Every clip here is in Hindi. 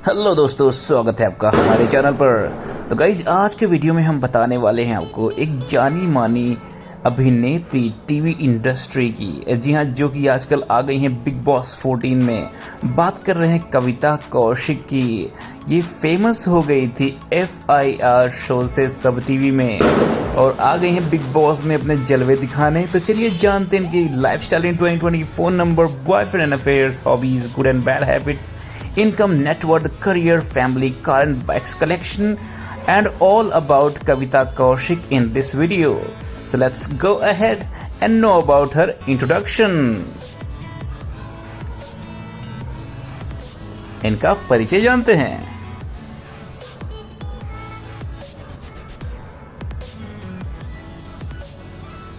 हेलो दोस्तों, स्वागत है आपका हमारे चैनल पर। तो गाइज, आज के वीडियो में हम बताने वाले हैं आपको एक जानी मानी अभिनेत्री टीवी इंडस्ट्री की, जी हाँ, जो कि आजकल आ गई हैं बिग बॉस 14 में। बात कर रहे हैं कविता कौशिक की। ये फेमस हो गई थी FIR शो से सब टीवी में और आ गई हैं बिग बॉस में अपने जलवे दिखाने। तो चलिए जानते हैं इनकी lifestyle in 2020, phone number, boyfriend and affairs, hobbies, good and bad habits, income, net worth, career, family, car and bikes collection, and all about Kavita Kaushik in this video. So let's go ahead and know about her introduction. इनका परिचय जानते हैं।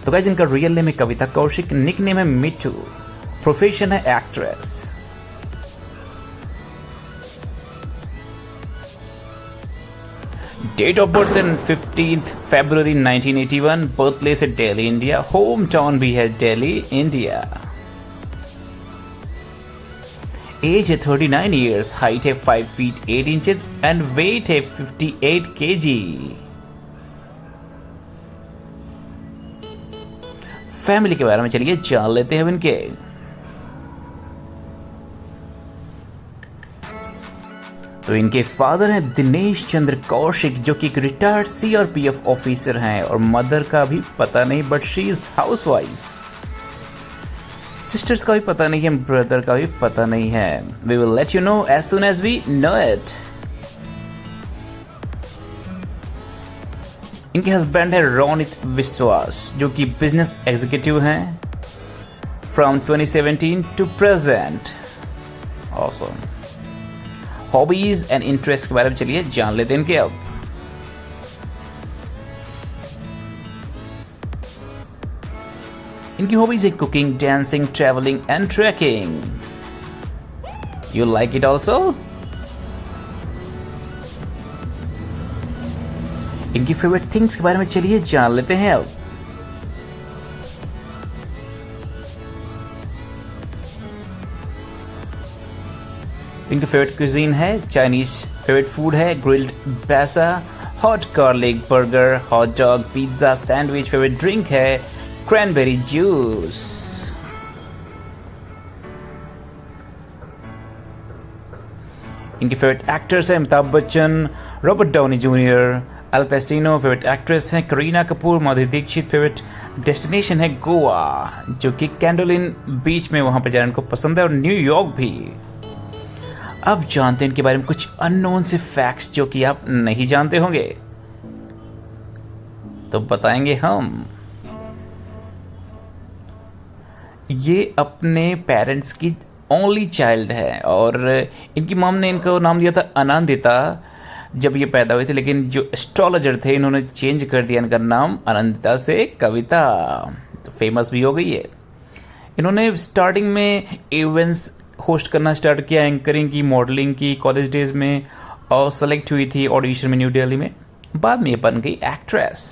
तो गाइस, इनका रियल नेम है कविता कौशिक, निक नेम है मिट्टू, प्रोफेशन है actress. Date of birth in 15th February 1981, birthplace at Delhi, India, hometown भी है Delhi, India. Age है 39 years, height है 5 feet 8 inches and weight है 58 kg. फैमिली के बारे में चलिए जान लेते हैं इनके। तो इनके फादर हैं दिनेश चंद्र कौशिक, जो कि एक रिटायर्ड CRPF ऑफिसर हैं, और मदर का भी पता नहीं, but she is housewife. Sisters का भी पता नहीं है, ब्रदर का भी पता नहीं है। We will let you know as soon as we know it. इनके हस्बैंड है रोनित विश्वास, जो कि बिजनेस एग्जीक्यूटिव हैं from 2017 to present. Awesome. Hobbies and interest के बारे में चलिए जान लेते हैं इनके अब। इनकी हॉबीज है cooking, dancing, travelling and trekking. You like it also? इनकी फेवरेट थिंग्स के बारे में चलिए जान लेते हैं अब। इनकी फेवरेट क्यूजीन है चाइनीज, फेवरेट फूड है grilled basa, hot garlic burger, hot dog, pizza, sandwich. Favourite drink है क्रैनबेरी जूस। इनके फेवरेट एक्टर्स हैं Amitabh Bachchan, Robert Downey Junior, Al Pacino. Favourite actress हैं करीना कपूर, माधुरी दीक्षित। फेवरेट डेस्टिनेशन है गोवा, जो कि कैंडोलिन बीच में, वहां पर जाना इनको पसंद है, और न्यूयॉर्क भी। अब जानते हैं इनके बारे में कुछ अननोन से फैक्ट्स जो कि आप नहीं जानते होंगे, तो बताएंगे हम। ये अपने पेरेंट्स की ओनली चाइल्ड है, और इनकी मॉम ने इनको नाम दिया था आनंदिता जब ये पैदा हुए थे, लेकिन जो एस्ट्रोलॉजर थे इन्होंने चेंज कर दिया इनका नाम आनंदिता से कविता। तो फेमस भी हो गई है। इन्होंने स्टार्टिंग में इवेंट्स होस्ट करना स्टार्ट किया, एंकरिंग की, मॉडलिंग की कॉलेज डेज में, और सेलेक्ट हुई थी ऑडिशन में न्यू दिल्ली में। बाद में ये बन गई एक्ट्रेस।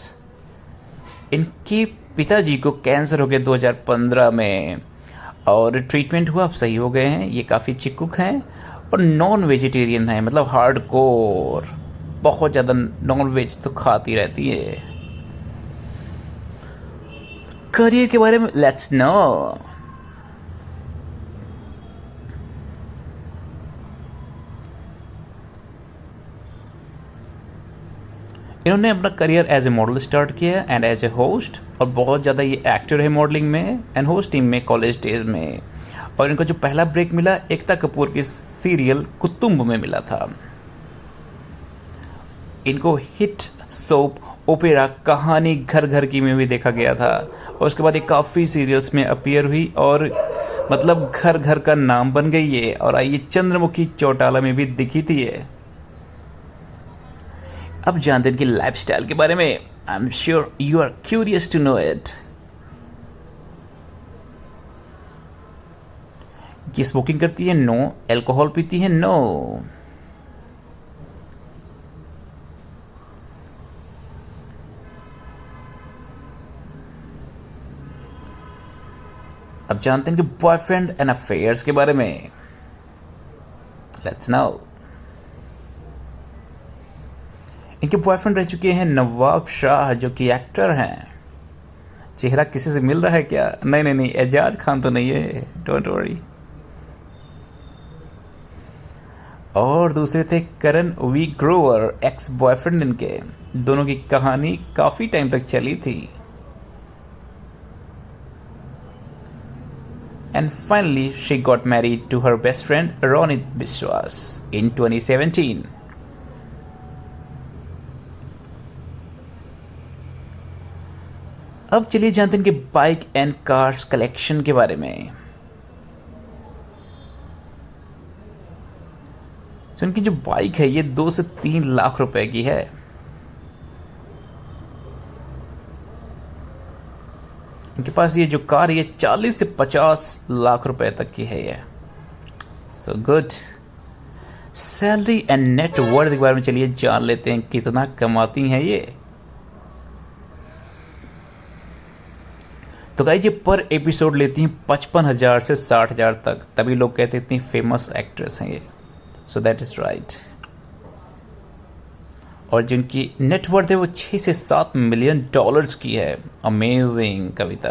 इनके पिताजी को कैंसर हो गया 2015 में, और ट्रीटमेंट हुआ, अब सही हो गए हैं। ये काफ़ी चिक्कुक हैं और नॉन वेजिटेरियन हैं, मतलब हार्डकोर, बहुत ज़्यादा नॉन वेज तो खाती रहती है। करियर के बारे में लेट्स नो। इन्होंने अपना career as a model start किया एंड एज ए होस्ट, और बहुत ज़्यादा ये एक्टर है मॉडलिंग में एंड होस्टिंग में कॉलेज डेज में। और इनको जो पहला ब्रेक मिला एकता कपूर के सीरियल कुतुंब में मिला था। इनको हिट सोप ओपेरा कहानी घर घर की में भी देखा गया था, और उसके बाद ये काफ़ी सीरियल्स में अपीयर हुई, और मतलब घर घर का नाम बन गई है। और आइए चंद्रमुखी चौटाला में भी दिखी थी ये। अब जानते हैं इनकी लाइफस्टाइल के बारे में। I am sure you are curious to know it. कि स्मोकिंग करती है? नो। अल्कोहल पीती है? नो। अब जानते हैं कि बॉयफ्रेंड एंड अफेयर्स के बारे में। Let's now. इनके बॉयफ्रेंड रह चुके हैं नवाब शाह, जो कि एक्टर हैं। चेहरा किसी से मिल रहा है क्या? नहीं नहीं नहीं, एजाज खान तो नहीं है, डोंट वरी। और दूसरे थे करण वी ग्रोवर, एक्स बॉयफ्रेंड इनके। दोनों की कहानी काफी टाइम तक चली थी। And finally, she got married to her best friend Ronit Biswas in 2017. अब चलिए जानते हैं इनके बाइक एंड कार्स कलेक्शन के बारे में। तो इनकी जो बाइक है ये 2 से 3 लाख रुपए की है। इनके पास ये जो कार है ये 40 से 50 लाख रुपए तक की है ये। So good. Salary and net worth के बारे में चलिए जान लेते हैं, कितना कमाती हैं ये। तो गाइस ये पर एपिसोड लेती हैं 55,000 से 60,000 तक, तभी लोग कहते हैं इतनी फेमस एक्ट्रेस हैं ये। So that is right. और जिनकी नेटवर्थ है वो 6 से 7 मिलियन डॉलर्स की है। अमेजिंग कविता।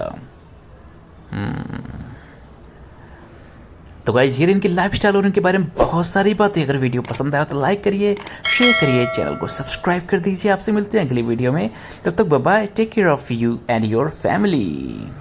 तो गाइस ये इनकी लाइफस्टाइल और इनके बारे में बहुत सारी बातें। अगर वीडियो पसंद आया तो लाइक करिए, शेयर करिए, चैनल को सब्सक्राइब कर दीजिए। आपसे मिलते हैं अगली वीडियो में, तब तक bye bye, take care of you and your family.